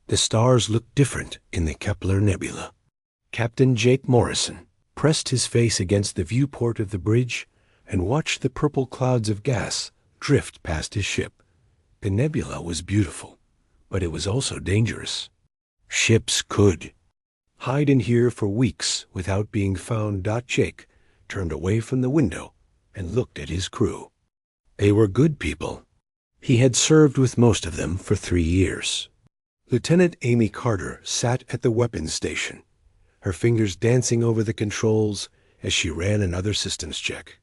The stars looked different in the Kepler Nebula. Captain Jake Morrison pressed his face against the viewport of the bridge and watched the purple clouds of gas drift past his ship. The nebula was beautiful, but it was also dangerous. Ships could hide in here for weeks without being found. Jake turned away from the window and looked at his crew. They were good people. He had served with most of them for 3 years. Lieutenant Amy Carter sat at the weapons station, her fingers dancing over the controls as she ran another systems check.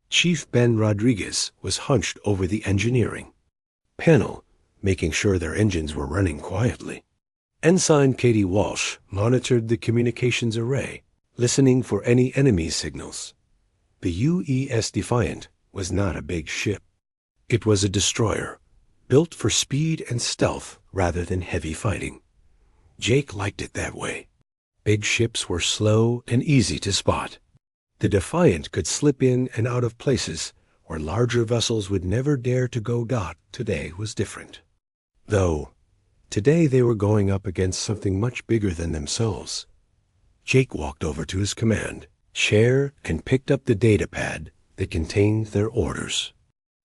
Chief Ben Rodriguez was hunched over the engineering panel, making sure their engines were running quietly. Ensign Katie Walsh monitored the communications array, listening for any enemy signals. The UES Defiant was not a big ship. It was a destroyer, built for speed and stealth rather than heavy fighting. Jake liked it that way. Big ships were slow and easy to spot. The Defiant could slip in and out of places where larger vessels would never dare to go. Today was different. Though, today they were going up against something much bigger than themselves. Jake walked over to his command chair and picked up the data pad that contained their orders.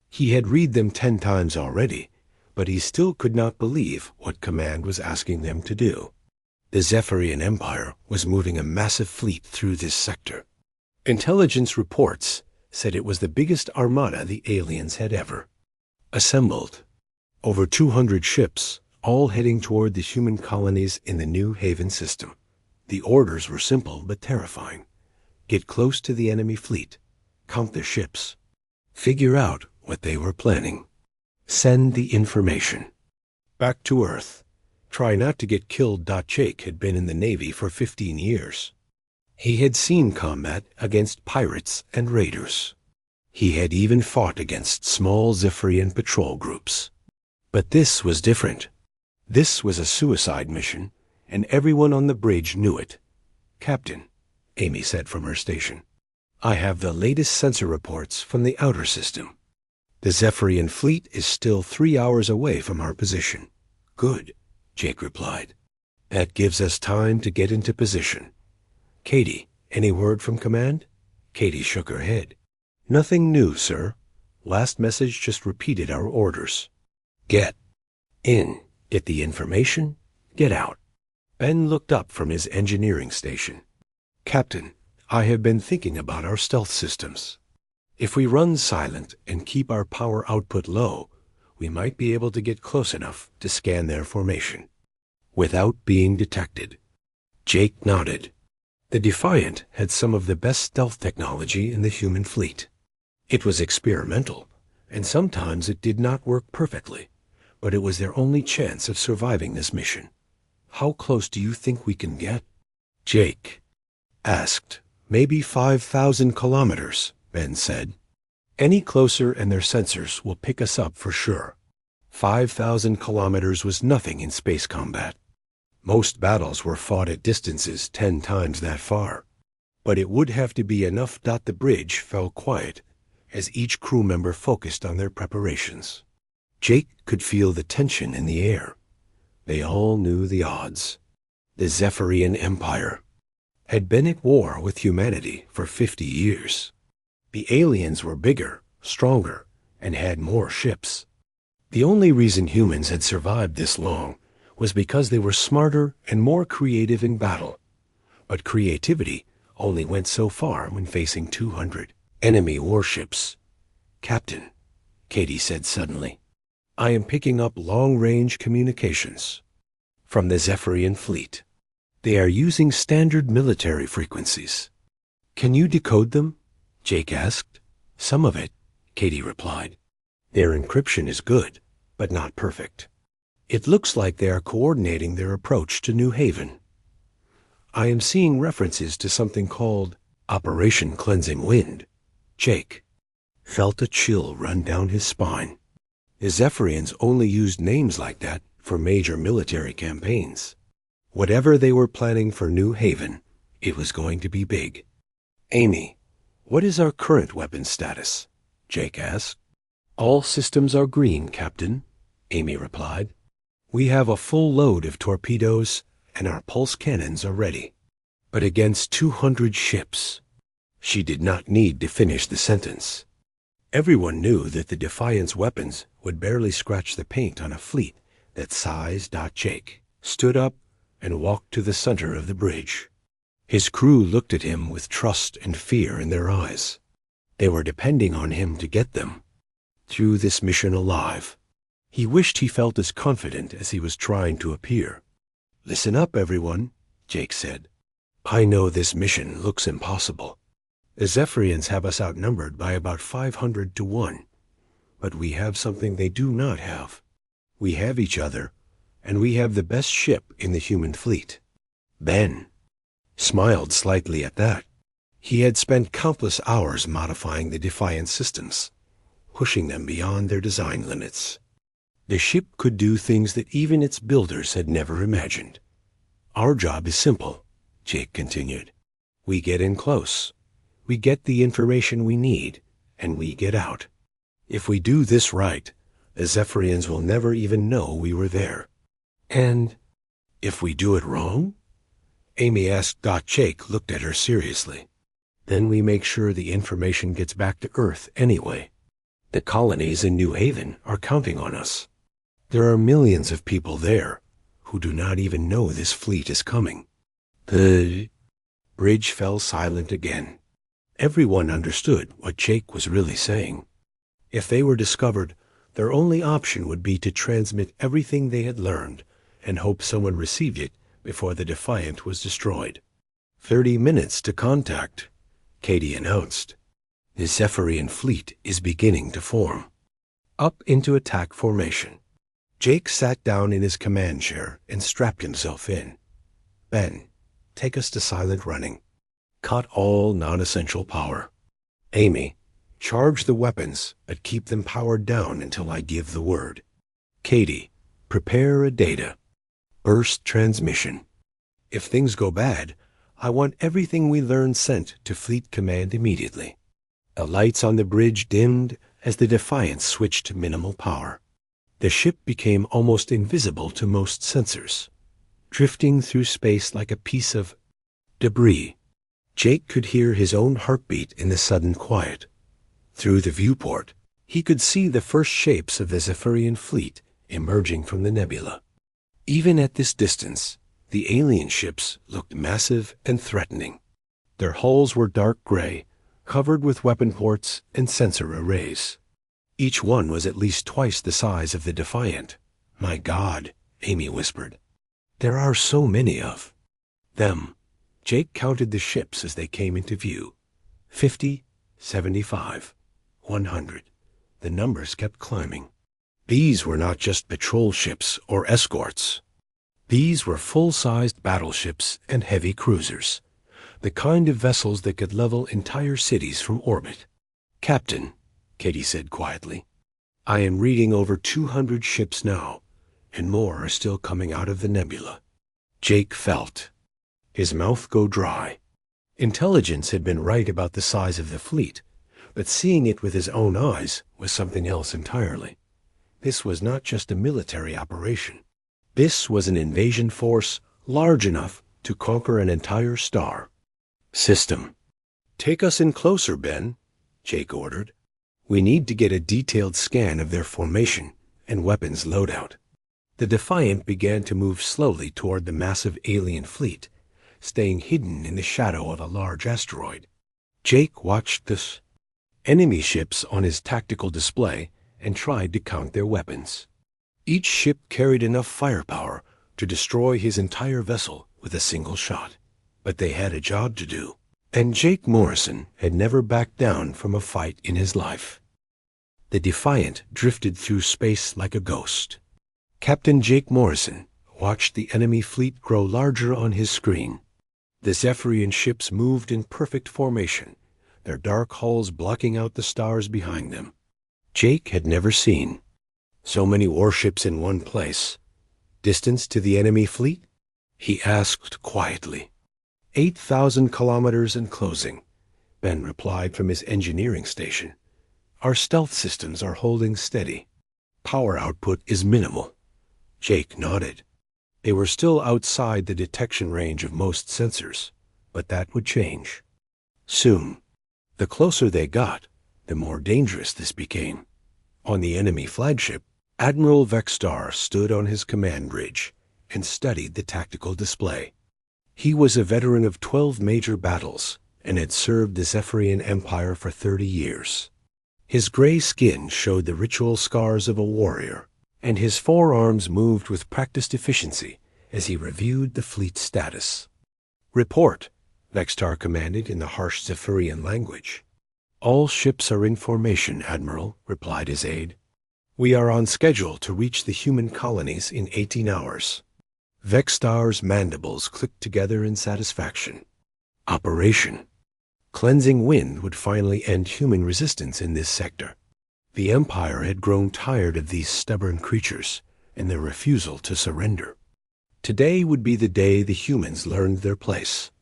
He had read them 10 times already, but he still could not believe what command was asking them to do. The Zephyrian Empire was moving a massive fleet through this sector. Intelligence reports said it was the biggest armada the aliens had ever assembled. Over 200 ships, all heading toward the human colonies in the New Haven system. The orders were simple but terrifying. Get close to the enemy fleet, count their ships, figure out what they were planning, send the information. Back to Earth. Try not to get killed. Jake had been in the Navy for 15 years. He had seen combat against pirates and raiders. He had even fought against small Zephyrian patrol groups. But this was different. This was a suicide mission, and everyone on the bridge knew it. Captain, Amy said from her station, I have the latest sensor reports from the outer system. The Zephyrian fleet is still 3 hours away from our position. Good, Jake replied. That gives us time to get into position. Katie, any word from command? Katie shook her head. Nothing new, sir. Last message just repeated our orders. Get in, get the information, get out. Ben looked up from his engineering station. Captain, I have been thinking about our stealth systems. If we run silent and keep our power output low, we might be able to get close enough to scan their formation without being detected. Jake nodded. The Defiant had some of the best stealth technology in the human fleet. It was experimental, and sometimes it did not work perfectly, but it was their only chance of surviving this mission. How close do you think we can get? Jake asked. Maybe 5,000 kilometers, Ben said. Any closer and their sensors will pick us up for sure. 5,000 kilometers was nothing in space combat. Most battles were fought at distances 10 times that far. But it would have to be enough. The bridge fell quiet as each crew member focused on their preparations. Jake could feel the tension in the air. They all knew the odds. The Zephyrian Empire had been at war with humanity for 50 years. The aliens were bigger, stronger, and had more ships. The only reason humans had survived this long was because they were smarter and more creative in battle. But creativity only went so far when facing 200 enemy warships. Captain, Katie said suddenly, I am picking up long-range communications from the Zephyrian fleet. They are using standard military frequencies. Can you decode them? Jake asked. Some of it, Katie replied. Their encryption is good, but not perfect. It looks like they are coordinating their approach to New Haven. I am seeing references to something called Operation Cleansing Wind. Jake felt a chill run down his spine. The Zephyrians only used names like that for major military campaigns. Whatever they were planning for New Haven, it was going to be big. Amy, what is our current weapons status? Jake asked. All systems are green, Captain, Amy replied. We have a full load of torpedoes, and our pulse cannons are ready. But against 200 ships. She did not need to finish the sentence. Everyone knew that the Defiant's weapons would barely scratch the paint on a fleet that sized. Jake stood up and walked to the center of the bridge. His crew looked at him with trust and fear in their eyes. They were depending on him to get them through this mission alive. He wished he felt as confident as he was trying to appear. "Listen up, everyone," Jake said. "I know this mission looks impossible. The Zephyrians have us outnumbered by about 500 to 1. But we have something they do not have. We have each other, and we have the best ship in the human fleet." Ben smiled slightly at that. He had spent countless hours modifying the Defiant systems, pushing them beyond their design limits. The ship could do things that even its builders had never imagined. "Our job is simple," Jake continued. "We get in close. We get the information we need, and we get out. If we do this right, the Zephyrians will never even know we were there." "And if we do it wrong?" Amy asked. Jake looked at her seriously. "Then we make sure the information gets back to Earth anyway. The colonies in New Haven are counting on us. There are millions of people there who do not even know this fleet is coming." The bridge fell silent again. Everyone understood what Jake was really saying. If they were discovered, their only option would be to transmit everything they had learned and hope someone received it before the Defiant was destroyed. 30 minutes to contact," Katie announced. "The Zephyrian fleet is beginning to form." Up into attack formation. Jake sat down in his command chair and strapped himself in. "Ben, take us to silent running. Cut all non-essential power. Amy, charge the weapons, but keep them powered down until I give the word. Katie, prepare a data. Burst transmission. If things go bad, I want everything we learn sent to Fleet Command immediately." The lights on the bridge dimmed as the Defiant switched to minimal power. The ship became almost invisible to most sensors, drifting through space like a piece of debris. Jake could hear his own heartbeat in the sudden quiet. Through the viewport, he could see the first shapes of the Zephyrian fleet emerging from the nebula. Even at this distance, the alien ships looked massive and threatening. Their hulls were dark gray, covered with weapon ports and sensor arrays. Each one was at least twice the size of the Defiant. "My God," Amy whispered. "There are so many of them." Jake counted the ships as they came into view. 50, 75, 100. The numbers kept climbing. These were not just patrol ships or escorts. These were full-sized battleships and heavy cruisers, the kind of vessels that could level entire cities from orbit. "Captain," Katie said quietly, "I am reading over 200 ships now, and more are still coming out of the nebula." Jake felt his mouth go dry. Intelligence had been right about the size of the fleet, but seeing it with his own eyes was something else entirely. This was not just a military operation. This was an invasion force large enough to conquer an entire star system. "Take us in closer, Ben," Jake ordered. "We need to get a detailed scan of their formation and weapons loadout." The Defiant began to move slowly toward the massive alien fleet, staying hidden in the shadow of a large asteroid. Jake watched the enemy ships on his tactical display and tried to count their weapons. Each ship carried enough firepower to destroy his entire vessel with a single shot. But they had a job to do, and Jake Morrison had never backed down from a fight in his life. The Defiant drifted through space like a ghost. Captain Jake Morrison watched the enemy fleet grow larger on his screen. The Zephyrian ships moved in perfect formation, their dark hulls blocking out the stars behind them. Jake had never seen so many warships in one place. "Distance to the enemy fleet?" he asked quietly. 8,000 kilometers and closing, Ben replied from his engineering station. "Our stealth systems are holding steady. Power output is minimal. Jake nodded. They were still outside the detection range of most sensors, but that would change. Soon. The closer they got, the more dangerous this became. On the enemy flagship, Admiral Vexstar stood on his command bridge and studied the tactical display. He was a veteran of 12 major battles and had served the Zephyrian Empire for 30 years. His gray skin showed the ritual scars of a warrior, and his forearms moved with practiced efficiency as he reviewed the fleet's status. "Report," Vexstar commanded in the harsh Zephyrian language. "All ships are in formation, Admiral," replied his aide. "We are on schedule to reach the human colonies in 18 hours. Vexstar's mandibles clicked together in satisfaction. Operation Cleansing Wind would finally end human resistance in this sector. The Empire had grown tired of these stubborn creatures and their refusal to surrender. Today would be the day the humans learned their place.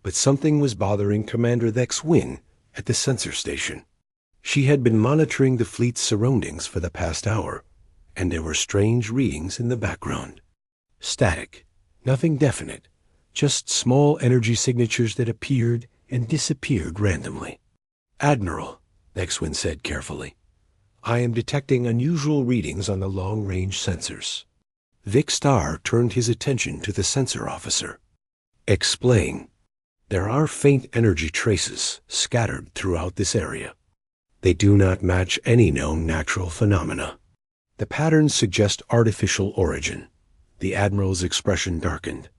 But something was bothering Commander Vex Wynn at the sensor station. She had been monitoring the fleet's surroundings for the past hour, and there were strange readings in the background. Static, nothing definite, just small energy signatures that appeared and disappeared randomly. "Admiral," Vexwin said carefully, "I am detecting unusual readings on the long-range sensors." Vixstar turned his attention to the sensor officer. "Explain." "There are faint energy traces scattered throughout this area. They do not match any known natural phenomena. The patterns suggest artificial origin." The Admiral's expression darkened.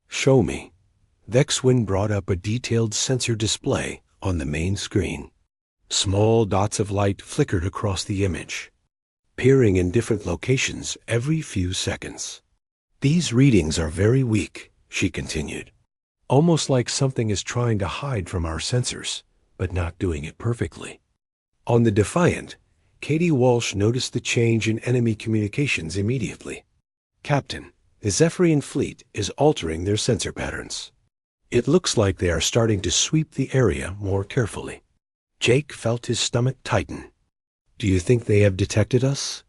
"Show me." Vexwin brought up a detailed sensor display on the main screen. Small dots of light flickered across the image, appearing in different locations every few seconds. "These readings are very weak," she continued. "Almost like something is trying to hide from our sensors, but not doing it perfectly." On the Defiant, Katie Walsh noticed the change in enemy communications immediately. "Captain, the Zephyrian fleet is altering their sensor patterns. It looks like they are starting to sweep the area more carefully." Jake felt his stomach tighten. "Do you think they have detected us?"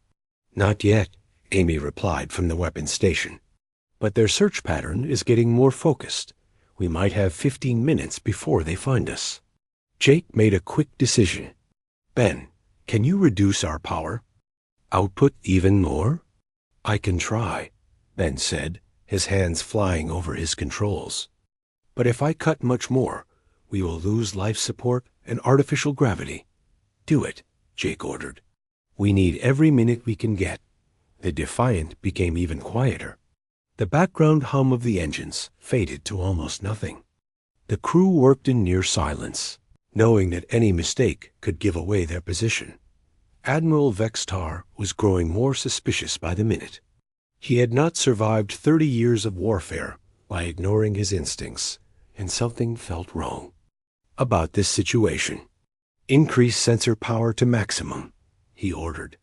"Not yet," Amy replied from the weapons station. "But their search pattern is getting more focused. We might have 15 minutes before they find us." Jake made a quick decision. "Ben, can you reduce our power? Output even more?" "I can try," Ben said, his hands flying over his controls. "But if I cut much more, we will lose life support and artificial gravity." "Do it," Jake ordered. "We need every minute we can get." The Defiant became even quieter. The background hum of the engines faded to almost nothing. The crew worked in near silence, knowing that any mistake could give away their position. Admiral Vexstar was growing more suspicious by the minute. He had not survived 30 years of warfare by ignoring his instincts, and something felt wrong about this situation. "Increase sensor power to maximum," he ordered.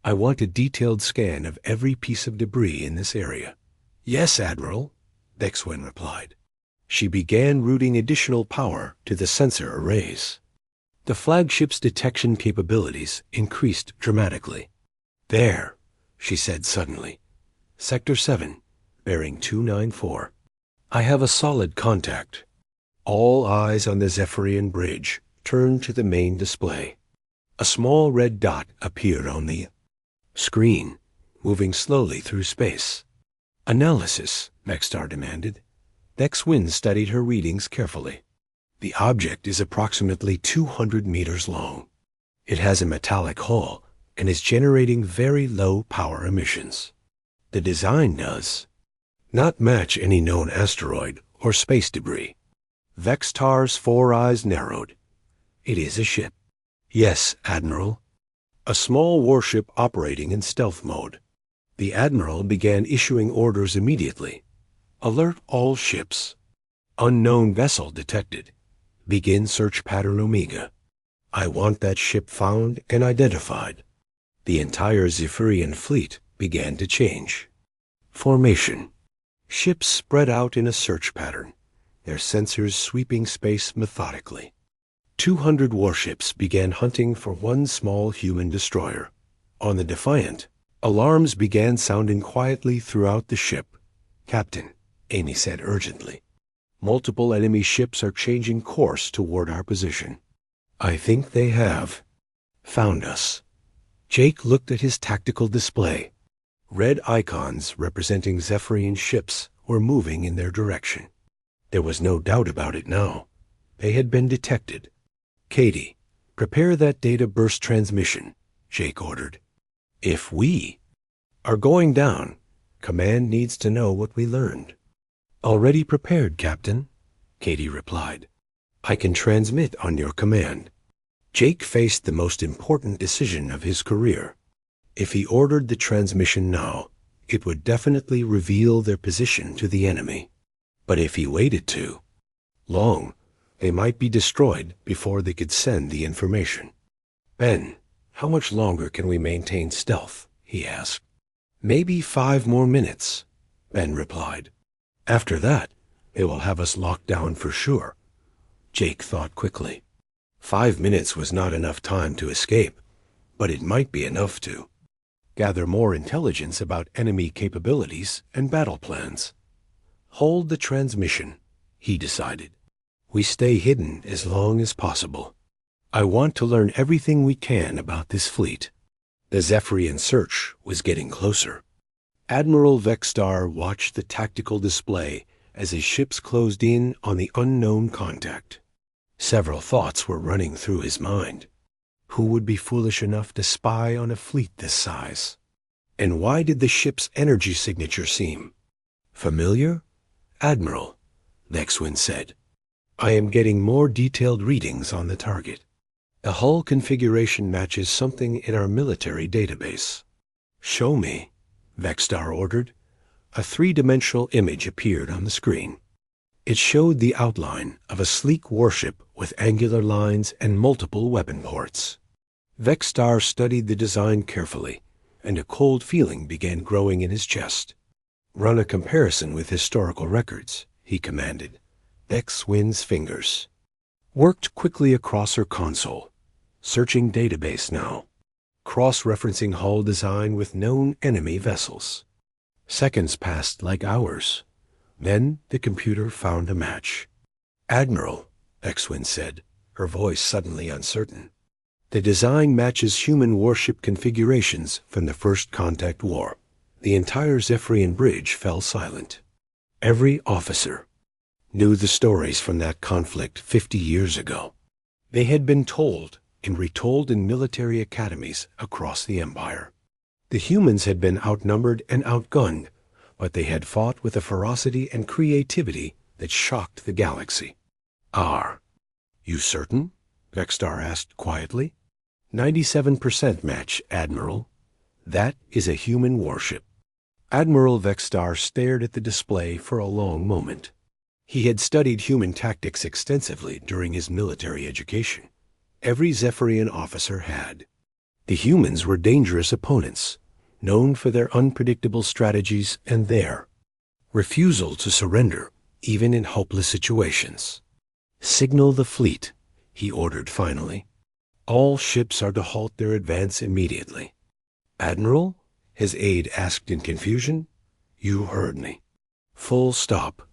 "I want a detailed scan of every piece of debris in this area." "Yes, Admiral," Vexwin replied. She began routing additional power to the sensor arrays. The flagship's detection capabilities increased dramatically. "There," she said suddenly. "Sector 7, bearing 294. I have a solid contact." All eyes on the Zephyrian bridge turned to the main display. A small red dot appeared on the screen, moving slowly through space. "Analysis," Vexstar demanded. Vexwin studied her readings carefully. "The object is approximately 200 meters long. It has a metallic hull and is generating very low power emissions. The design does not match any known asteroid or space debris." Vexstar's four eyes narrowed. "It is a ship." "Yes, Admiral." "A small warship operating in stealth mode." The Admiral began issuing orders immediately. "Alert all ships. Unknown vessel detected. Begin search pattern Omega. I want that ship found and identified." The entire Zephyrian fleet began to change. Formation. Ships spread out in a search pattern, their sensors sweeping space methodically. 200 warships began hunting for one small human destroyer. On the Defiant, Alarms began sounding quietly throughout the ship. "Captain," Amy said urgently, "multiple enemy ships are changing course toward our position." "I think they have found us." Jake looked at his tactical display. Red icons representing Zephyrian ships were moving in their direction. There was no doubt about it now. They had been detected. "Katie, prepare that data burst transmission," Jake ordered. "If we are going down, Command needs to know what we learned." "Already prepared, Captain," Katie replied. "I can transmit on your command." Jake faced the most important decision of his career. If he ordered the transmission now, it would definitely reveal their position to the enemy. But if he waited too long, they might be destroyed before they could send the information. "Ben, how much longer can we maintain stealth?" he asked. "Maybe 5 more minutes," Ben replied. "After that, they will have us locked down for sure." Jake thought quickly. 5 minutes was not enough time to escape, but it might be enough to gather more intelligence about enemy capabilities and battle plans. "Hold the transmission," he decided. "We stay hidden as long as possible. I want to learn everything we can about this fleet." The Zephyrian search was getting closer. Admiral Vexstar watched the tactical display as his ships closed in on the unknown contact. Several thoughts were running through his mind. Who would be foolish enough to spy on a fleet this size? And why did the ship's energy signature seem familiar? "Admiral," Vexwin said, "I am getting more detailed readings on the target. The hull configuration matches something in our military database." "Show me," Vexstar ordered. A 3-dimensional image appeared on the screen. It showed the outline of a sleek warship with angular lines and multiple weapon ports. Vexstar studied the design carefully, and a cold feeling began growing in his chest. "Run a comparison with historical records," he commanded. Vexwin's fingers worked quickly across her console, searching database now, cross-referencing hull design with known enemy vessels. Seconds passed like hours. Then the computer found a match. "Admiral," Vexwin said, her voice suddenly uncertain, "the design matches human warship configurations from the First Contact War." The entire Zephyrian bridge fell silent. Every officer knew the stories from that conflict 50 years ago. They had been told and retold in military academies across the Empire. The humans had been outnumbered and outgunned, but they had fought with a ferocity and creativity that shocked the galaxy. "Are you certain?" Vexstar asked quietly. 97% match, Admiral. That is a human warship." Admiral Vexstar stared at the display for a long moment. He had studied human tactics extensively during his military education. Every Zephyrian officer had. The humans were dangerous opponents, known for their unpredictable strategies and their refusal to surrender, even in hopeless situations. "Signal the fleet," he ordered finally. "All ships are to halt their advance immediately." "Admiral?" his aide asked in confusion. "You heard me. Full stop.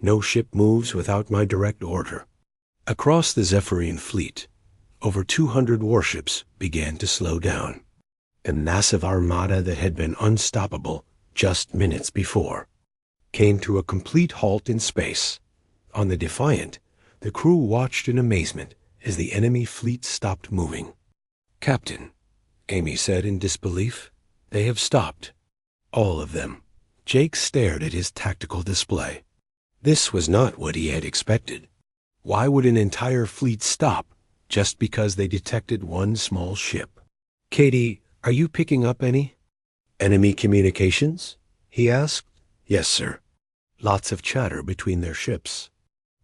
No ship moves without my direct order." Across the Zephyrian fleet, over 200 warships began to slow down. A massive armada that had been unstoppable just minutes before came to a complete halt in space. On the Defiant, the crew watched in amazement as the enemy fleet stopped moving. "Captain," Amy said in disbelief, "they have stopped. All of them." Jake stared at his tactical display. This was not what he had expected. Why would an entire fleet stop just because they detected one small ship? "Katie, are you picking up any enemy communications?" he asked. "Yes, sir. Lots of chatter between their ships.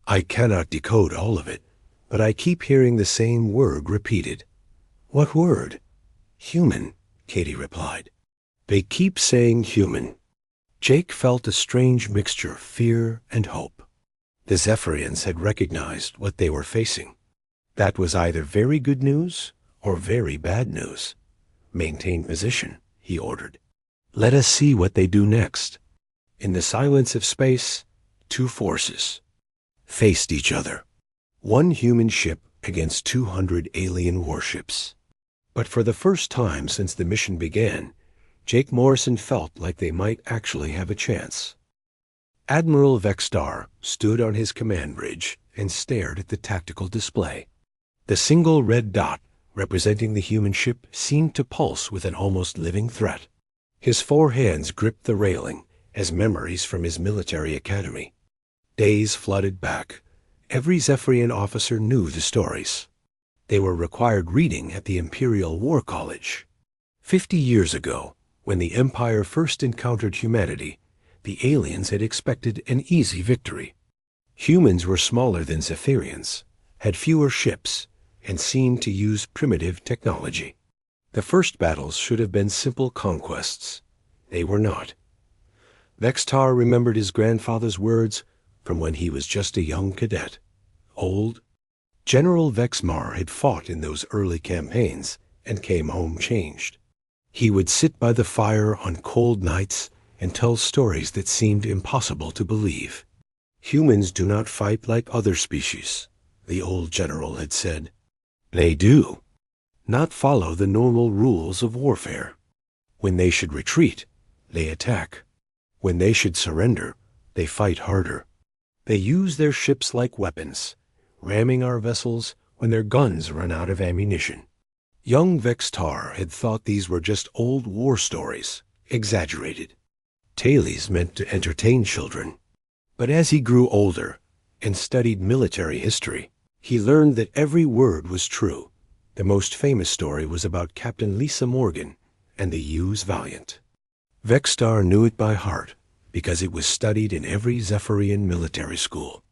I cannot decode all of it, but I keep hearing the same word repeated." "What word?" "Human," Katie replied. "They keep saying human." Jake felt a strange mixture of fear and hope. The Zephyrians had recognized what they were facing. That was either very good news or very bad news. "Maintain position," he ordered. "Let us see what they do next." In the silence of space, two forces faced each other. One human ship against 200 alien warships. But for the first time since the mission began, Jake Morrison felt like they might actually have a chance. Admiral Vexstar stood on his command bridge and stared at the tactical display. The single red dot representing the human ship seemed to pulse with an almost living threat. His four hands gripped the railing as memories from his military academy. Days flooded back. Every Zephyrian officer knew the stories. They were required reading at the Imperial War College. 50 years ago, when the Empire first encountered humanity, the aliens had expected an easy victory. Humans were smaller than Zephyrians, had fewer ships, and seemed to use primitive technology. The first battles should have been simple conquests. They were not. Vextar remembered his grandfather's words from when he was just a young cadet. Old General Vexmar had fought in those early campaigns and came home changed. He would sit by the fire on cold nights and tell stories that seemed impossible to believe. "Humans do not fight like other species," the old general had said. "They do not follow the normal rules of warfare. When they should retreat, they attack. When they should surrender, they fight harder. They use their ships like weapons, ramming our vessels when their guns run out of ammunition." Young Vextar had thought these were just old war stories, exaggerated. Tales meant to entertain children. But as he grew older and studied military history, he learned that every word was true. The most famous story was about Captain Lisa Morgan and the Hughes Valiant. Vextar knew it by heart because it was studied in every Zephyrian military school.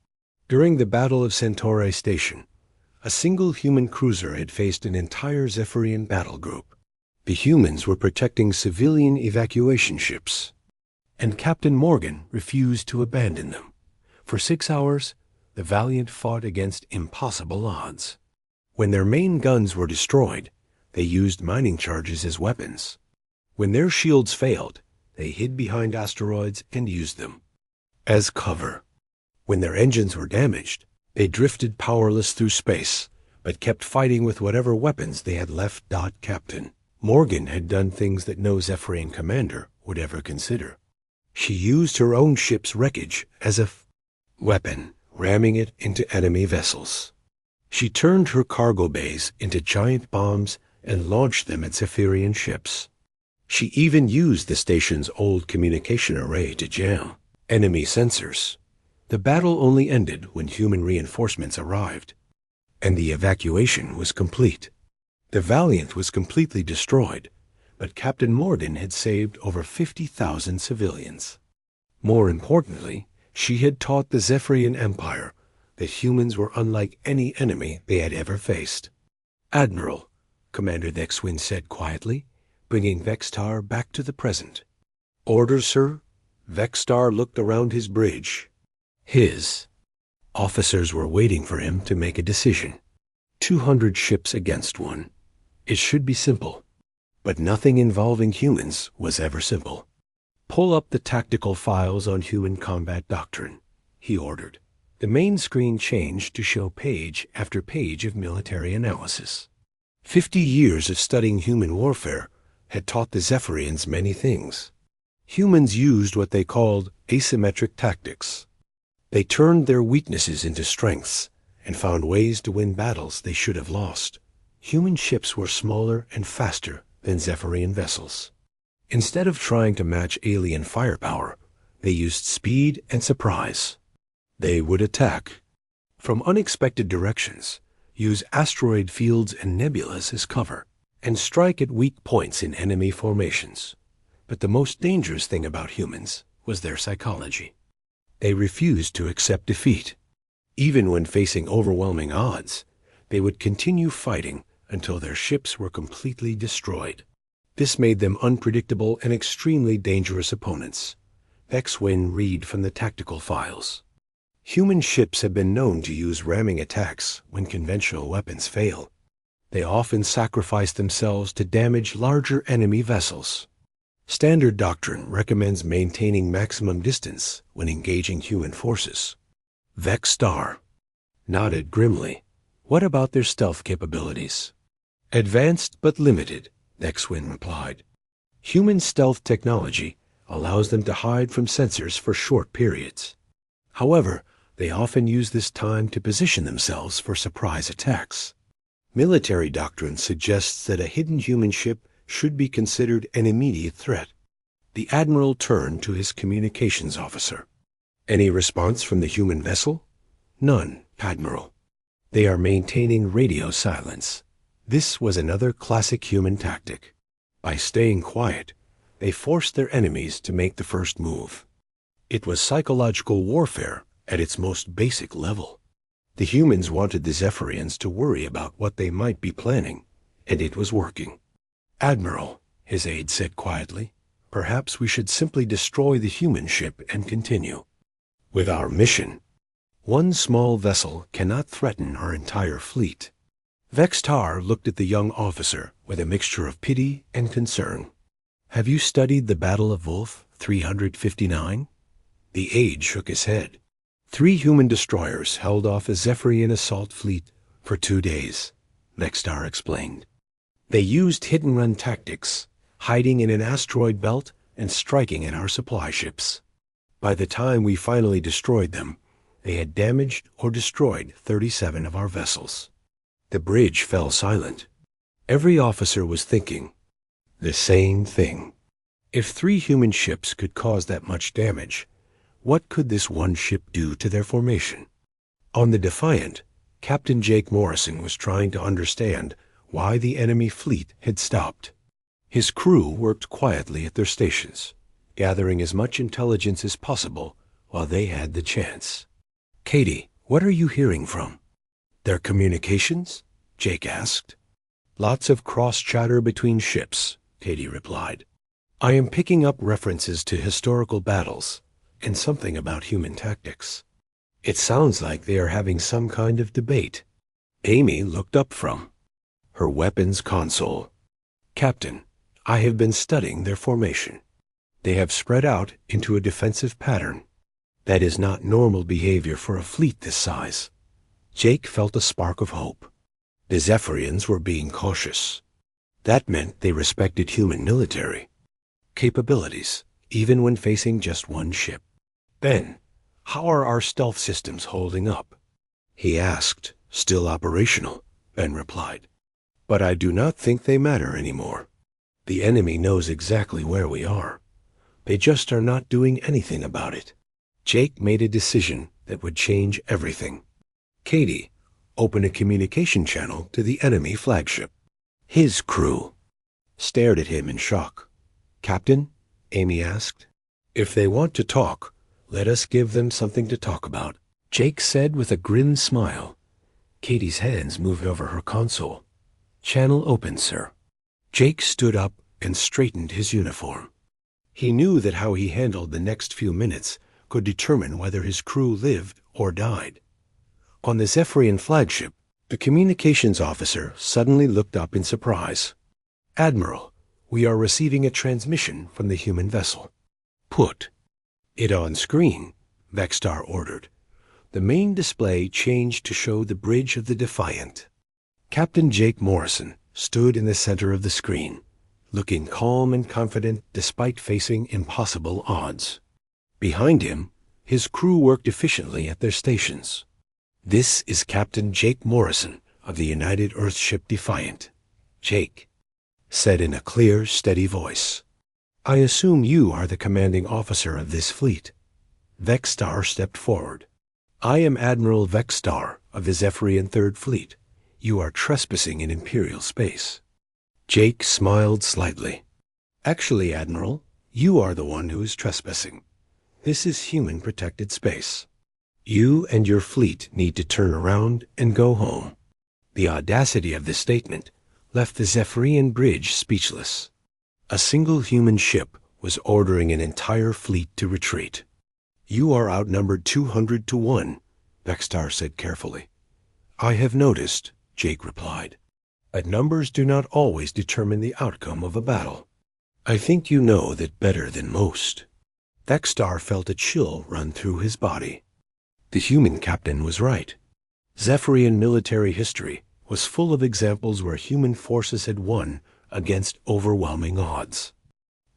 During the Battle of Centauri Station, a single human cruiser had faced an entire Zephyrian battle group. The humans were protecting civilian evacuation ships, and Captain Morgan refused to abandon them. For 6 hours, the Valiant fought against impossible odds. When their main guns were destroyed, they used mining charges as weapons. When their shields failed, they hid behind asteroids and used them as cover. When their engines were damaged, they drifted powerless through space, but kept fighting with whatever weapons they had left. Captain Morgan had done things that no Zephyrian commander would ever consider. She used her own ship's wreckage as a weapon, ramming it into enemy vessels. She turned her cargo bays into giant bombs and launched them at Zephyrian ships. She even used the station's old communication array to jam enemy sensors. The battle only ended when human reinforcements arrived, and the evacuation was complete. The Valiant was completely destroyed, but Captain Morgan had saved over 50,000 civilians. More importantly, she had taught the Zephyrian Empire that humans were unlike any enemy they had ever faced. "Admiral," Commander Vexwin said quietly, bringing Vextar back to the present. "Orders, sir?" Vextar looked around his bridge. His officers were waiting for him to make a decision. 200 ships against one. It should be simple. But nothing involving humans was ever simple. "Pull up the tactical files on human combat doctrine," he ordered. The main screen changed to show page after page of military analysis. 50 years of studying human warfare had taught the Zephyrians many things. Humans used what they called asymmetric tactics. They turned their weaknesses into strengths and found ways to win battles they should have lost. Human ships were smaller and faster than Zephyrian vessels. Instead of trying to match alien firepower, they used speed and surprise. They would attack from unexpected directions, use asteroid fields and nebulas as cover, and strike at weak points in enemy formations. But the most dangerous thing about humans was their psychology. They refused to accept defeat. Even when facing overwhelming odds, they would continue fighting until their ships were completely destroyed. This made them unpredictable and extremely dangerous opponents. Vexwin read from the tactical files. Human ships have been known to use ramming attacks when conventional weapons fail. They often sacrifice themselves to damage larger enemy vessels. Standard doctrine recommends maintaining maximum distance when engaging human forces. Vexstar nodded grimly. What about their stealth capabilities? Advanced but limited, Nexwin replied. Human stealth technology allows them to hide from sensors for short periods. However, they often use this time to position themselves for surprise attacks. Military doctrine suggests that a hidden human ship should be considered an immediate threat. The Admiral turned to his communications officer. Any response from the human vessel? None, Admiral. They are maintaining radio silence. This was another classic human tactic. By staying quiet, they forced their enemies to make the first move. It was psychological warfare at its most basic level. The humans wanted the Zephyrians to worry about what they might be planning, and it was working. Admiral, his aide said quietly, perhaps we should simply destroy the human ship and continue. With our mission, one small vessel cannot threaten our entire fleet. Vextar looked at the young officer with a mixture of pity and concern. Have you studied the Battle of Wolf 359? The aide shook his head. 3 human destroyers held off a Zephyrian assault fleet for 2 days, Vextar explained. They used hit-and-run tactics, hiding in an asteroid belt and striking at our supply ships. By the time we finally destroyed them, they had damaged or destroyed 37 of our vessels. The bridge fell silent. Every officer was thinking the same thing. If 3 human ships could cause that much damage, what could this one ship do to their formation? On the Defiant, Captain Jake Morrison was trying to understand why the enemy fleet had stopped. His crew worked quietly at their stations, gathering as much intelligence as possible while they had the chance. Katie, what are you hearing from? Their communications? Jake asked. Lots of cross-chatter between ships, Katie replied. I am picking up references to historical battles and something about human tactics. It sounds like they are having some kind of debate. Amy looked up from her weapons console. Captain, I have been studying their formation. They have spread out into a defensive pattern. That is not normal behavior for a fleet this size. Jake felt a spark of hope. The Zephyrians were being cautious. That meant they respected human military capabilities, even when facing just one ship. Ben, how are our stealth systems holding up? He asked. Still operational, Ben replied. But I do not think they matter anymore. The enemy knows exactly where we are. They just are not doing anything about it. Jake made a decision that would change everything. Katie, open a communication channel to the enemy flagship. His crew stared at him in shock. Captain, Amy asked, if they want to talk, let us give them something to talk about. Jake said with a grim smile. Katie's hands moved over her console. Channel open, sir. Jake stood up and straightened his uniform. He knew that how he handled the next few minutes could determine whether his crew lived or died. On the Zephyrian flagship, the communications officer suddenly looked up in surprise. Admiral, we are receiving a transmission from the human vessel. Put it on screen, Vextar ordered. The main display changed to show the bridge of the Defiant. Captain Jake Morrison stood in the center of the screen, looking calm and confident despite facing impossible odds. Behind him, his crew worked efficiently at their stations. This is Captain Jake Morrison of the United Earthship Defiant. Jake said in a clear, steady voice. I assume you are the commanding officer of this fleet. Vextar stepped forward. I am Admiral Vextar of the Zephyrian Third Fleet. You are trespassing in Imperial space. Jake smiled slightly. Actually, Admiral, you are the one who is trespassing. This is human protected space. You and your fleet need to turn around and go home. The audacity of this statement left the Zephyrian bridge speechless. A single human ship was ordering an entire fleet to retreat. You are outnumbered 200 to 1, Vextar said carefully. I have noticed, Jake replied. But numbers do not always determine the outcome of a battle. I think you know that better than most. Vextar felt a chill run through his body. The human captain was right. Zephyrian military history was full of examples where human forces had won against overwhelming odds.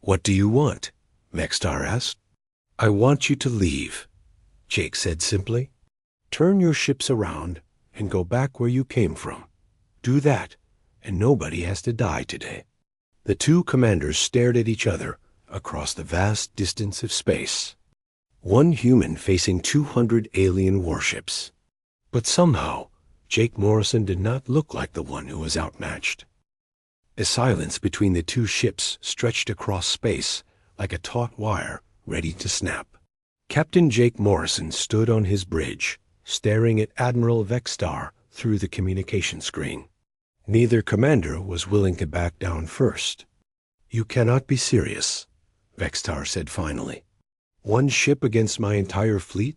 "What do you want?" Vextar asked. "I want you to leave," Jake said simply. "Turn your ships around and go back where you came from. Do that, and nobody has to die today." The two commanders stared at each other across the vast distance of space. One human facing 200 alien warships. But somehow, Jake Morrison did not look like the one who was outmatched. A silence between the two ships stretched across space like a taut wire ready to snap. Captain Jake Morrison stood on his bridge, staring at Admiral Vextar through the communication screen. Neither commander was willing to back down first. "You cannot be serious," Vextar said finally. "One ship against my entire fleet?"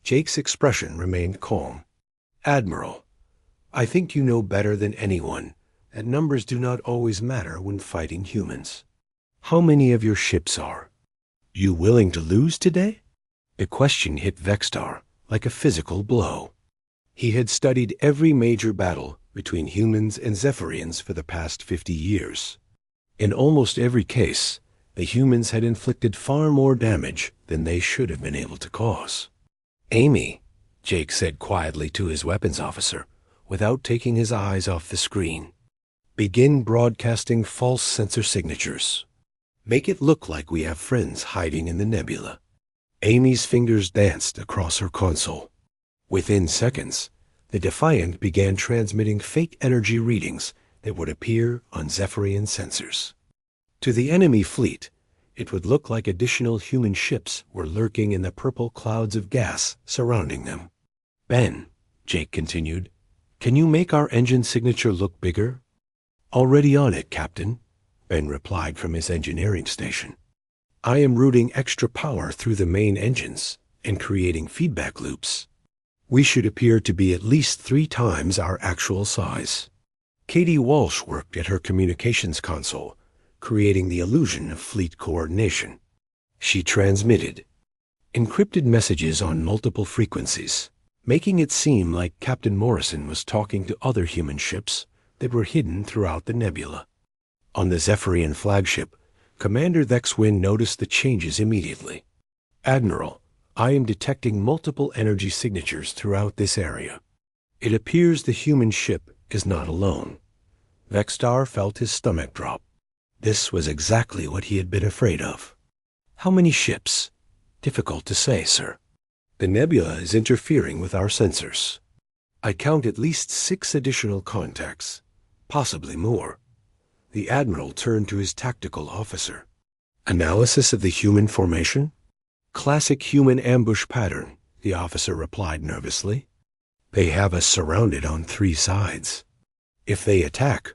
Jake's expression remained calm. "Admiral, I think you know better than anyone that numbers do not always matter when fighting humans. How many of your ships are you willing to lose today?" The question hit Vextar like a physical blow. He had studied every major battle between humans and Zephyrians for the past 50 years. In almost every case, the humans had inflicted far more damage than they should have been able to cause. "Amy," Jake said quietly to his weapons officer, without taking his eyes off the screen, "begin broadcasting false sensor signatures. Make it look like we have friends hiding in the nebula." Amy's fingers danced across her console. Within seconds, the Defiant began transmitting fake energy readings that would appear on Zephyrian sensors. To the enemy fleet, it would look like additional human ships were lurking in the purple clouds of gas surrounding them. "Ben," Jake continued, "can you make our engine signature look bigger?" "Already on it, Captain," Ben replied from his engineering station. "I am routing extra power through the main engines and creating feedback loops. We should appear to be at least 3 times our actual size." Katie Walsh worked at her communications console, creating the illusion of fleet coordination. She transmitted encrypted messages on multiple frequencies, making it seem like Captain Morrison was talking to other human ships that were hidden throughout the nebula. On the Zephyrian flagship, Commander Vexwin noticed the changes immediately. "Admiral, I am detecting multiple energy signatures throughout this area. It appears the human ship is not alone." Vextar felt his stomach drop. This was exactly what he had been afraid of. "How many ships?" "Difficult to say, sir. The nebula is interfering with our sensors. I count at least 6 additional contacts, possibly more." The Admiral turned to his tactical officer. "Analysis of the human formation?" "Classic human ambush pattern," the officer replied nervously. "They have us surrounded on 3 sides. If they attack,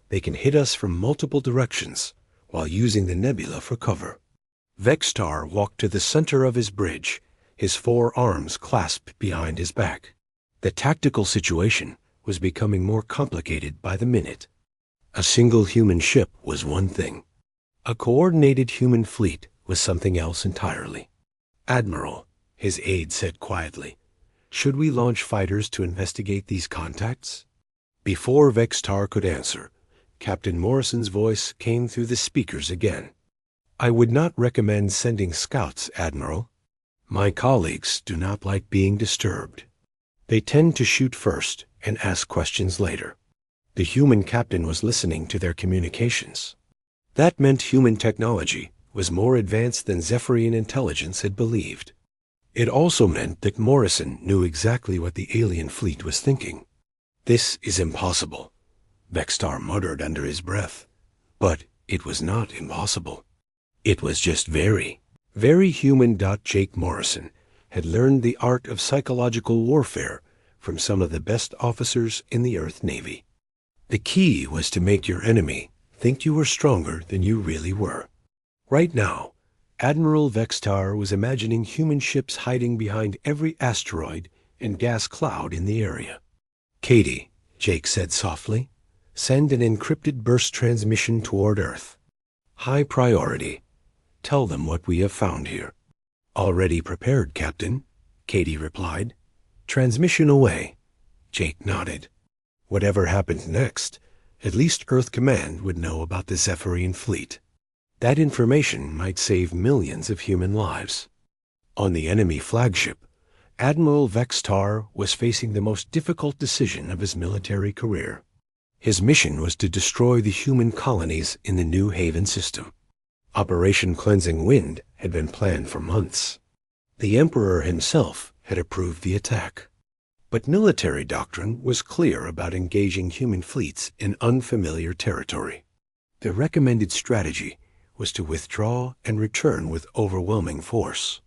they can hit us from multiple directions while using the nebula for cover." Vextar walked to the center of his bridge, his 4 arms clasped behind his back. The tactical situation was becoming more complicated by the minute. A single human ship was one thing. A coordinated human fleet was something else entirely. "Admiral," his aide said quietly, "should we launch fighters to investigate these contacts?" Before Vextar could answer, Captain Morrison's voice came through the speakers again. "I would not recommend sending scouts, Admiral. My colleagues do not like being disturbed. They tend to shoot first and ask questions later." The human captain was listening to their communications. That meant human technology was more advanced than Zephyrian intelligence had believed. It also meant that Morrison knew exactly what the alien fleet was thinking. "This is impossible," Vextar muttered under his breath. But it was not impossible. It was just very, very human. Jake Morrison had learned the art of psychological warfare from some of the best officers in the Earth Navy. The key was to make your enemy think you were stronger than you really were. Right now, Admiral Vextar was imagining human ships hiding behind every asteroid and gas cloud in the area. "Katie," Jake said softly, "send an encrypted burst transmission toward Earth." High priority. Tell them what we have found here. Already prepared, Captain, Katie replied. Transmission away. Jake nodded. Whatever happened next, at least Earth Command would know about the Zephyrian fleet. That information might save millions of human lives. On the enemy flagship, Admiral Vextar was facing the most difficult decision of his military career. His mission was to destroy the human colonies in the New Haven system. Operation Cleansing Wind had been planned for months. The Emperor himself had approved the attack. But military doctrine was clear about engaging human fleets in unfamiliar territory. The recommended strategy was to withdraw and return with overwhelming force.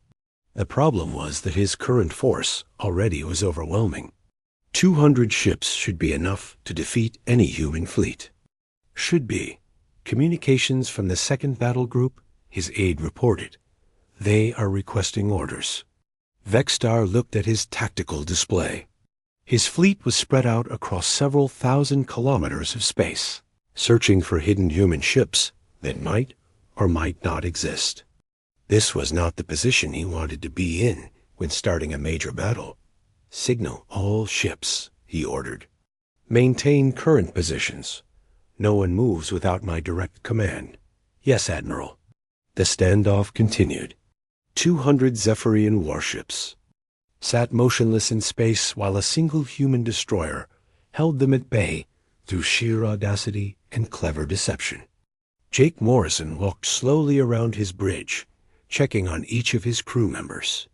The problem was that his current force already was overwhelming. 200 ships should be enough to defeat any human fleet. Should be. Communications from the second battle group, his aide reported. They are requesting orders. Vextar looked at his tactical display. His fleet was spread out across several thousand kilometers of space, searching for hidden human ships that might or might not exist. This was not the position he wanted to be in when starting a major battle. Signal all ships, he ordered. Maintain current positions. No one moves without my direct command. Yes, Admiral. The standoff continued. 200 Zephyrian warships sat motionless in space while a single human destroyer held them at bay through sheer audacity and clever deception. Jake Morrison walked slowly around his bridge, checking on each of his crew members.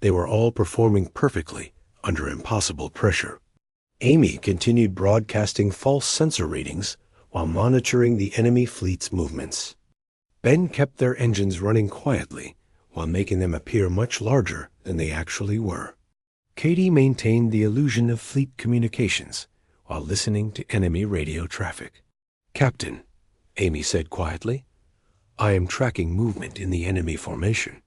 They were all performing perfectly under impossible pressure. Amy continued broadcasting false sensor readings while monitoring the enemy fleet's movements. Ben kept their engines running quietly while making them appear much larger than they actually were. Katie maintained the illusion of fleet communications while listening to enemy radio traffic. Captain, Amy said quietly, I am tracking movement in the enemy formation.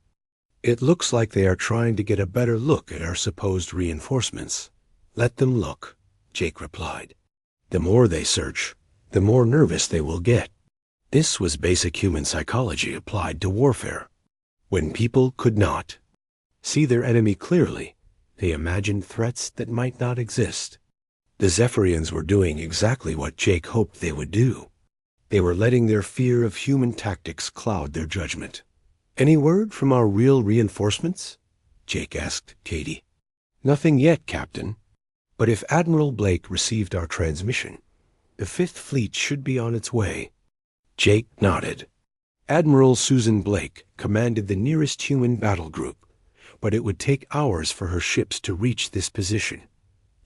It looks like they are trying to get a better look at our supposed reinforcements. Let them look, Jake replied. The more they search, the more nervous they will get. This was basic human psychology applied to warfare. When people could not see their enemy clearly, they imagined threats that might not exist. The Zephyrians were doing exactly what Jake hoped they would do. They were letting their fear of human tactics cloud their judgment. Any word from our real reinforcements? Jake asked Katie. Nothing yet, Captain. But if Admiral Blake received our transmission, the Fifth Fleet should be on its way. Jake nodded. Admiral Susan Blake commanded the nearest human battle group, but it would take hours for her ships to reach this position.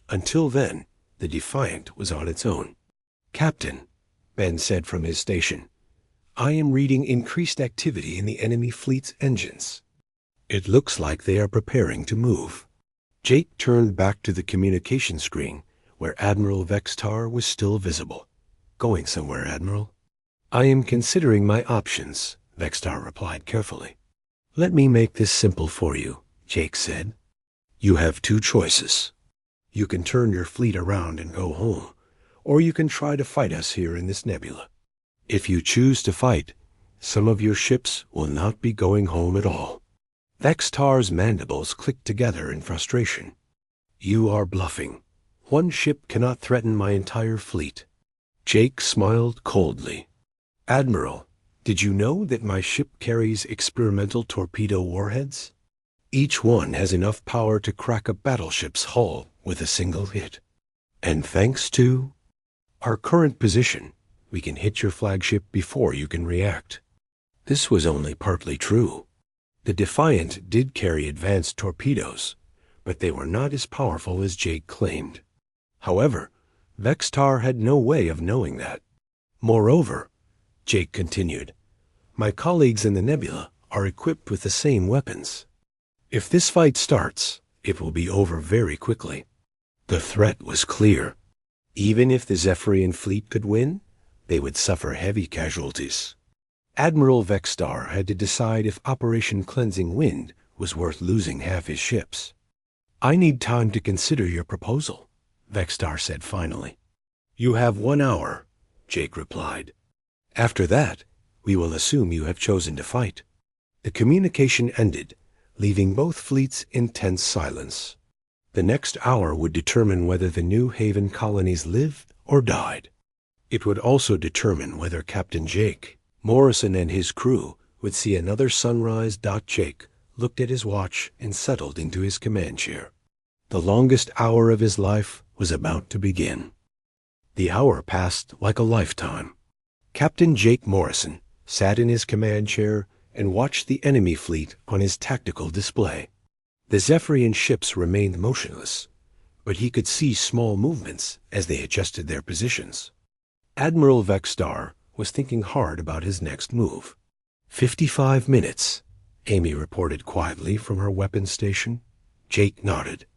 Until then, the Defiant was on its own. Captain, Ben said from his station, I am reading increased activity in the enemy fleet's engines. It looks like they are preparing to move. Jake turned back to the communication screen where Admiral Vextar was still visible. Going somewhere, Admiral? I am considering my options, Vextar replied carefully. Let me make this simple for you, Jake said. You have two choices. You can turn your fleet around and go home, or you can try to fight us here in this nebula. If you choose to fight, some of your ships will not be going home at all. Vextar's mandibles clicked together in frustration. You are bluffing. One ship cannot threaten my entire fleet. Jake smiled coldly. Admiral, did you know that my ship carries experimental torpedo warheads? Each one has enough power to crack a battleship's hull with a single hit. And thanks to our current position, we can hit your flagship before you can react. This was only partly true. The Defiant did carry advanced torpedoes, but they were not as powerful as Jake claimed. However, Vextar had no way of knowing that. Moreover, Jake continued, my colleagues in the nebula are equipped with the same weapons. If this fight starts, it will be over very quickly. The threat was clear. Even if the Zephyrian fleet could win, they would suffer heavy casualties. Admiral Vextar had to decide if Operation Cleansing Wind was worth losing half his ships. I need time to consider your proposal, Vextar said finally. You have 1 hour, Jake replied. After that, We will assume you have chosen to fight." The communication ended, leaving both fleets in tense silence. The next hour would determine whether the New Haven colonies lived or died. It would also determine whether Captain Jake Morrison and his crew would see another sunrise. Jake looked at his watch and settled into his command chair. The longest hour of his life was about to begin. The hour passed like a lifetime. Captain Jake Morrison sat in his command chair and watched the enemy fleet on his tactical display. The Zephyrian ships remained motionless, but he could see small movements as they adjusted their positions. Admiral Vexstar was thinking hard about his next move. 55 minutes, Amy reported quietly from her weapons station. Jake nodded.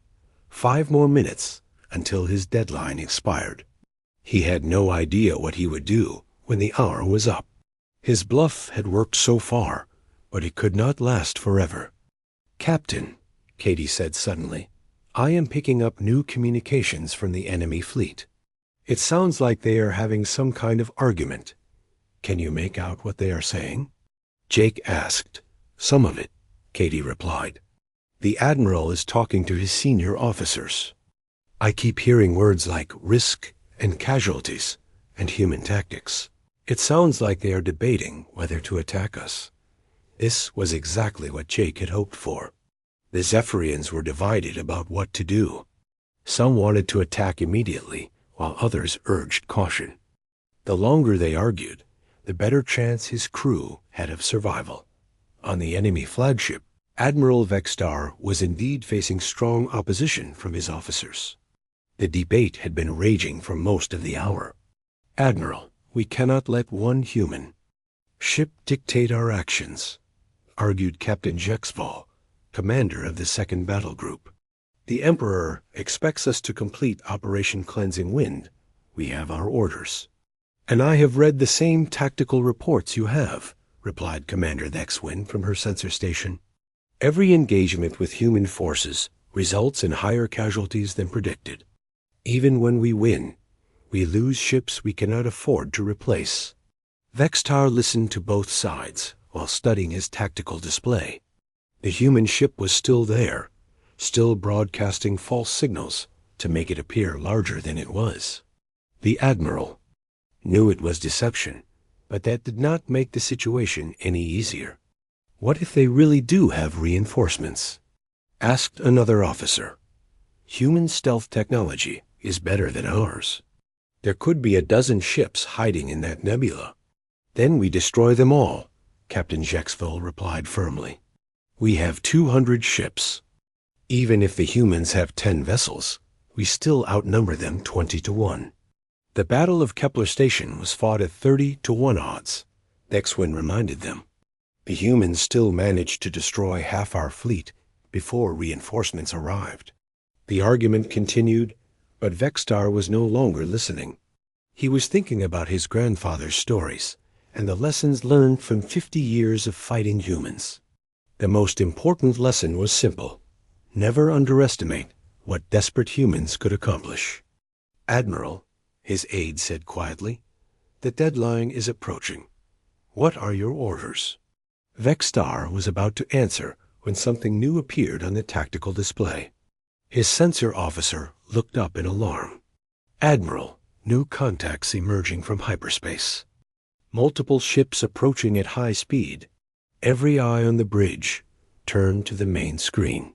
5 more minutes until his deadline expired. He had no idea what he would do when the hour was up. His bluff had worked so far, but it could not last forever. "Captain," Katie said suddenly, "I am picking up new communications from the enemy fleet. It sounds like they are having some kind of argument. Can you make out what they are saying?" Jake asked. "Some of it," Katie replied. "The Admiral is talking to his senior officers. I keep hearing words like risk and casualties and human tactics. It sounds like they are debating whether to attack us." This was exactly what Jake had hoped for. The Zephyrians were divided about what to do. Some wanted to attack immediately, while others urged caution. The longer they argued, the better chance his crew had of survival. On the enemy flagship, Admiral Vexstar was indeed facing strong opposition from his officers. The debate had been raging for most of the hour. "Admiral, we cannot let one human ship dictate our actions," argued Captain Jexval, commander of the 2nd Battle Group. "The Emperor expects us to complete Operation Cleansing Wind. We have our orders." "And I have read the same tactical reports you have," replied Commander Thexwind from her sensor station. "Every engagement with human forces results in higher casualties than predicted. Even when we win, we lose ships we cannot afford to replace." Vextar listened to both sides while studying his tactical display. The human ship was still there, still broadcasting false signals to make it appear larger than it was. The Admiral knew it was deception, but that did not make the situation any easier. "What if they really do have reinforcements?" asked another officer. "Human stealth technology is better than ours. There could be a dozen ships hiding in that nebula. Then we destroy them all," Captain Jexville replied firmly. "We have 200 ships. Even if the humans have 10 vessels, we still outnumber them 20-1. The Battle of Kepler Station was fought at 30-1 odds, Thexwind reminded them. The humans still managed to destroy half our fleet before reinforcements arrived. The argument continued, but Vexstar was no longer listening. He was thinking about his grandfather's stories and the lessons learned from 50 years of fighting humans. The most important lesson was simple: never underestimate what desperate humans could accomplish. "Admiral," his aide said quietly, "the deadline is approaching. What are your orders?" Vexstar was about to answer when something new appeared on the tactical display. His sensor officer looked up in alarm. "Admiral, new contacts emerging from hyperspace. Multiple ships approaching at high speed." Every eye on the bridge turned to the main screen.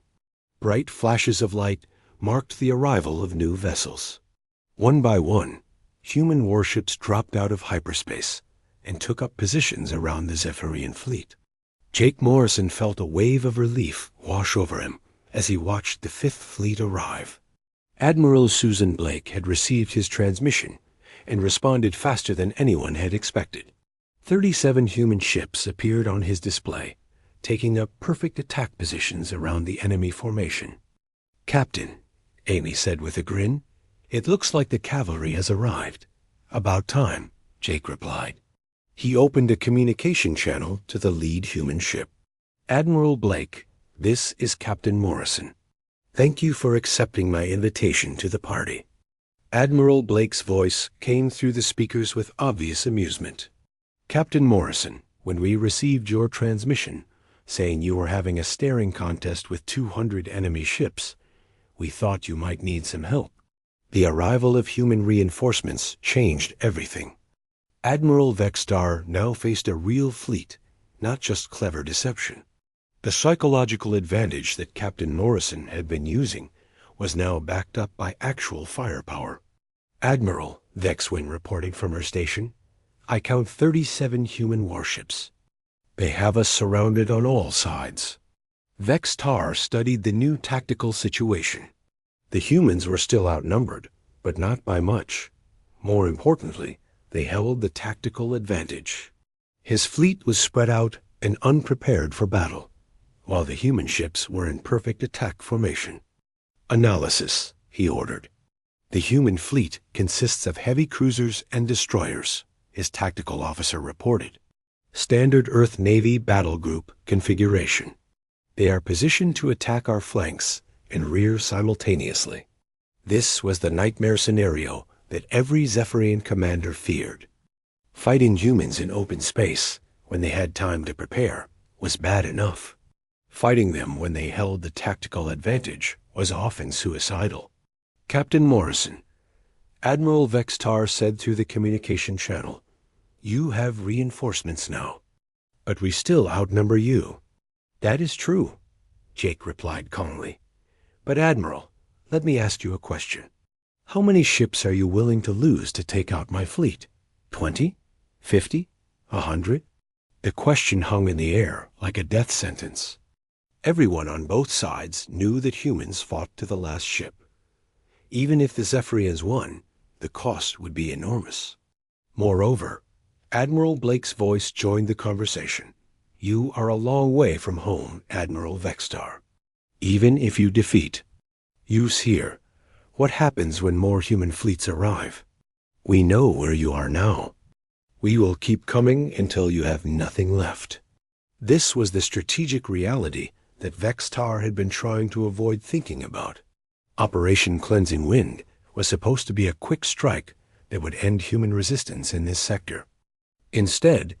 Bright flashes of light marked the arrival of new vessels. One by one, human warships dropped out of hyperspace and took up positions around the Zephyrian fleet. Jake Morrison felt a wave of relief wash over him as he watched the 5th Fleet arrive. Admiral Susan Blake had received his transmission and responded faster than anyone had expected. 37 human ships appeared on his display, taking up perfect attack positions around the enemy formation. "Captain," Amy said with a grin, "it looks like the cavalry has arrived." "About time," Jake replied. He opened a communication channel to the lead human ship. "Admiral Blake, this is Captain Morrison. Thank you for accepting my invitation to the party." Admiral Blake's voice came through the speakers with obvious amusement. "Captain Morrison, When we received your transmission, saying you were having a staring contest with 200 enemy ships, we thought you might need some help. The arrival of human reinforcements changed everything. Admiral Vexstar now faced a real fleet, not just clever deception. The psychological advantage that Captain Morrison had been using was now backed up by actual firepower. "Admiral," Vexwin reported from her station, "I count 37 human warships. They have us surrounded on all sides." Vextar studied the new tactical situation. The humans were still outnumbered, but not by much. More importantly, they held the tactical advantage. His fleet was spread out and unprepared for battle, while the human ships were in perfect attack formation. "Analysis," he ordered. "The human fleet consists of heavy cruisers and destroyers," his tactical officer reported. "Standard Earth Navy battle group configuration. They are positioned to attack our flanks and rear simultaneously." This was the nightmare scenario that every Zephyrian commander feared. Fighting humans in open space, when they had time to prepare, was bad enough. Fighting them when they held the tactical advantage was often suicidal. "Captain Morrison," Admiral Vextar said through the communication channel, "you have reinforcements now, but we still outnumber you." "That is true," Jake replied calmly. "But Admiral, let me ask you a question. How many ships are you willing to lose to take out my fleet? 20? 50? 100? The question hung in the air like a death sentence. Everyone on both sides knew that humans fought to the last ship. Even if the Zephyrians won, the cost would be enormous. Moreover, Admiral Blake's voice joined the conversation. "You are a long way from home, Admiral Vextar. Even if you defeat use here, what happens when more human fleets arrive? We know where you are now. We will keep coming until you have nothing left." This was the strategic reality that Vextar had been trying to avoid thinking about. Operation Cleansing Wind was supposed to be a quick strike that would end human resistance in this sector. Instead,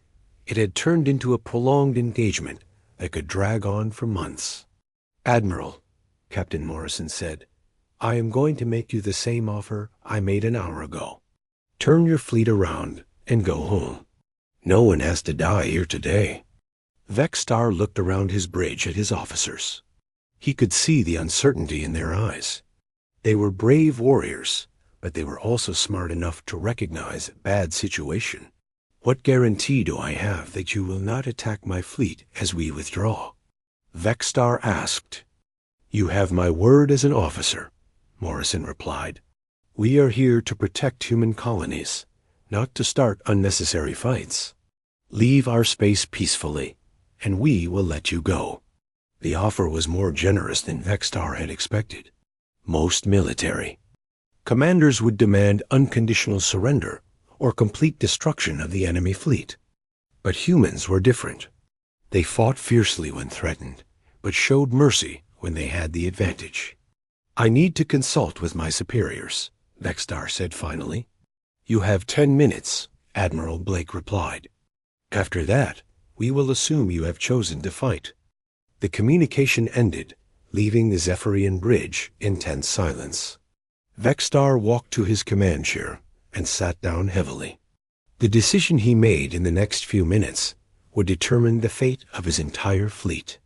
it had turned into a prolonged engagement that could drag on for months. "Admiral," Captain Morrison said, "I am going to make you the same offer I made an hour ago. Turn your fleet around and go home. No one has to die here today." Vextar looked around his bridge at his officers. He could see the uncertainty in their eyes. They were brave warriors, but they were also smart enough to recognize a bad situation. "What guarantee do I have that you will not attack my fleet as we withdraw?" Vextar asked. "You have my word as an officer," Morrison replied. "We are here to protect human colonies, not to start unnecessary fights. Leave our space peacefully, and we will let you go." The offer was more generous than Vextar had expected. Most military commanders would demand unconditional surrender or complete destruction of the enemy fleet. But humans were different. They fought fiercely when threatened, but showed mercy when they had the advantage. "I need to consult with my superiors," Vextar said finally. "You have 10 minutes, Admiral Blake replied. "After that, we will assume you have chosen to fight." The communication ended, leaving the Zephyrian bridge in tense silence. Vextar walked to his command chair and sat down heavily. The decision he made in the next few minutes would determine the fate of his entire fleet.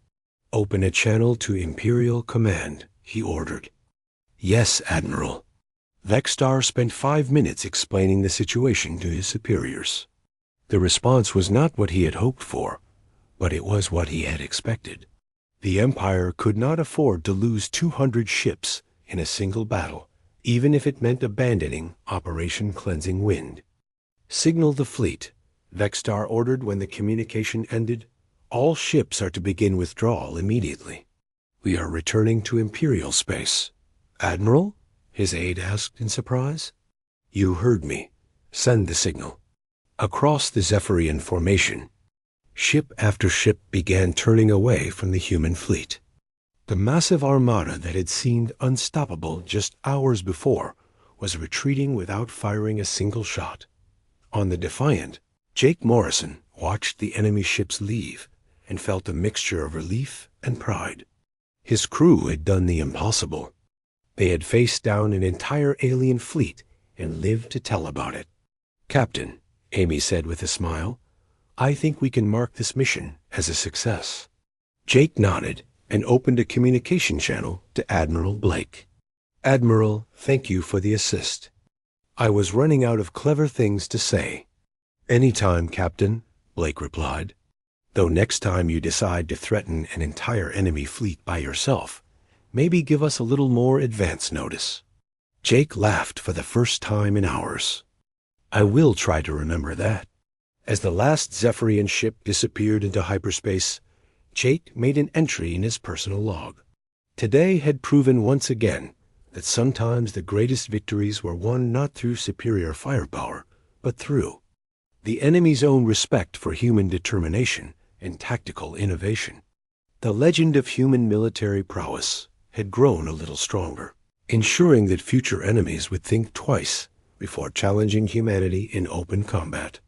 "Open a channel to Imperial Command," he ordered. "Yes, Admiral." Vextar spent 5 minutes explaining the situation to his superiors. The response was not what he had hoped for, but it was what he had expected. The Empire could not afford to lose 200 ships in a single battle, even if it meant abandoning Operation Cleansing Wind. "Signal the fleet," Vextar ordered when the communication ended. "All ships are to begin withdrawal immediately. We are returning to Imperial space." "Admiral?" his aide asked in surprise. "You heard me. Send the signal." Across the Zephyrian formation, ship after ship began turning away from the human fleet. The massive armada that had seemed unstoppable just hours before was retreating without firing a single shot. On the Defiant, Jake Morrison watched the enemy ships leave and felt a mixture of relief and pride. His crew had done the impossible. They had faced down an entire alien fleet and lived to tell about it. "Captain," Amy said with a smile, "I think we can mark this mission as a success." Jake nodded and opened a communication channel to Admiral Blake. "Admiral, thank you for the assist. I was running out of clever things to say." "Anytime, Captain," Blake replied. "Though next time you decide to threaten an entire enemy fleet by yourself, maybe give us a little more advance notice." Jake laughed for the first time in hours. "I will try to remember that." As the last Zephyrian ship disappeared into hyperspace, Jake made an entry in his personal log. Today had proven once again that sometimes the greatest victories were won not through superior firepower, but through the enemy's own respect for human determination and tactical innovation. The legend of human military prowess had grown a little stronger, ensuring that future enemies would think twice before challenging humanity in open combat.